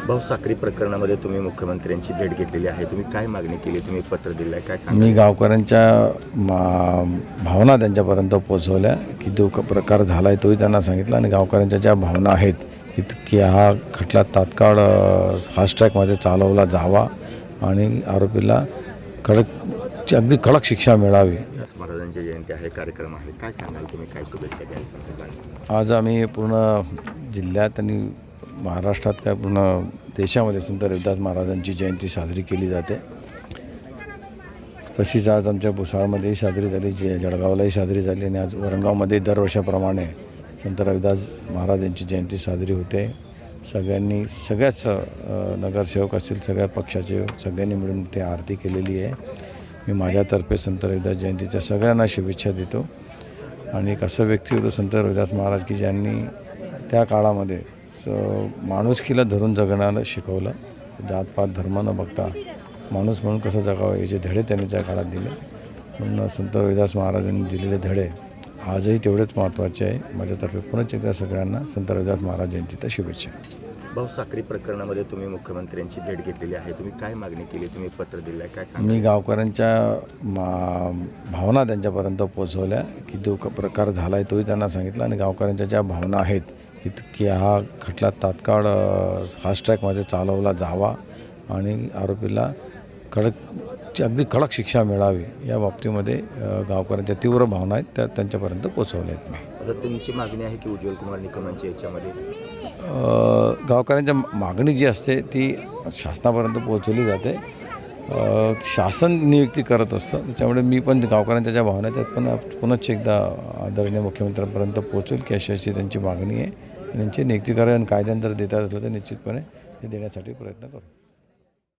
भाऊ, साक्री प्रकरणामध्ये तुम्ही मुख्यमंत्र्यांची भेट घेतलेली आहे. तुम्ही काय मागणी केली, तुम्ही पत्र दिलं आहे, काय सांगा? मी गावकऱ्यांच्या भावना त्यांच्यापर्यंत पोहोचवल्या की जो प्रकार झाला आहे तोही त्यांना सांगितला आणि गावकऱ्यांच्या ज्या भावना आहेत की हा खटला तात्काळ फास्ट ट्रॅकमध्ये चालवला जावा आणि आरोपीला अगदी कडक शिक्षा मिळावी. महाराजांची जयंती आहे, कार्यक्रम आहे, काय सांगाल तुम्ही, काय शुभेच्छा द्याल संदर्भात? आज आम्ही पूर्ण जिल्ह्यात आणि महाराष्ट्रात काय पूर्ण देशामध्ये संत रविदास महाराजांची जयंती साजरी केली जाते. तशीच आज आमच्या भुसावळमध्येही साजरी झाली, जळगावलाही साजरी झाली आणि आज वरणगावमध्ये दरवर्षाप्रमाणे संत रविदास महाराजांची जयंती साजरी होते. सगळ्याच नगरसेवक असतील, सगळ्या पक्षाचे सगळ्यांनी मिळून ते आरती केलेली आहे. मी माझ्यातर्फे संत रविदास जयंतीच्या सगळ्यांना शुभेच्छा देतो. आणि एक असं व्यक्ती होतं संत रविदास महाराज की ज्यांनी त्या काळामध्ये माणुसकीला धरून जगण्याला शिकवलं. जातपात धर्म न बघता माणूस म्हणून कसं जगावं याचे धडे त्यांनी त्या काळात दिले. म्हणून संत रविदास महाराजांनी दिलेले धडे आजही तेवढेच महत्त्वाचे आहे. माझ्यातर्फे पुन्हा एकदा सगळ्यांना संत रविदास महाराज जयंतीच्या शुभेच्छा. भाऊ, साक्री प्रकरणामध्ये तुम्ही मुख्यमंत्र्यांची भेट घेतलेली आहे. तुम्ही काय मागणी केली, तुम्ही पत्र दिलं आहे, काय सांगा? मी गावकऱ्यांच्या भावना त्यांच्यापर्यंत पोहोचवल्या की जो प्रकार झाला आहे तोही त्यांना सांगितला आणि गावकऱ्यांच्या ज्या भावना आहेत की हा खटला तात्काळ फास्ट ट्रॅकमध्ये चालवला जावा आणि आरोपीला अगदी कडक शिक्षा मिळावी या बाबतीमध्ये गावकऱ्यांच्या तीव्र भावना आहेत त्या त्यांच्यापर्यंत पोहोचवल्या आहेत. मी आता तुमची मागणी आहे की उज्ज्वल कुमार निकमांची याच्यामध्ये गावकऱ्यांच्या मागणी जी असते ती शासनापर्यंत पोहोचवली जाते. शासन नियुक्ती करत असतं, त्याच्यामुळे मी पण गावकऱ्यांच्या ज्या भावना आहेत त्यात पण पुन्हा एकदा आदरणीय मुख्यमंत्र्यांपर्यंत पोहोचेल की अशी त्यांची मागणी आहे. त्यांची नियुक्ती करावी आणि कायद्यानंतर देता असलं तर निश्चितपणे हे देण्यासाठी प्रयत्न करू.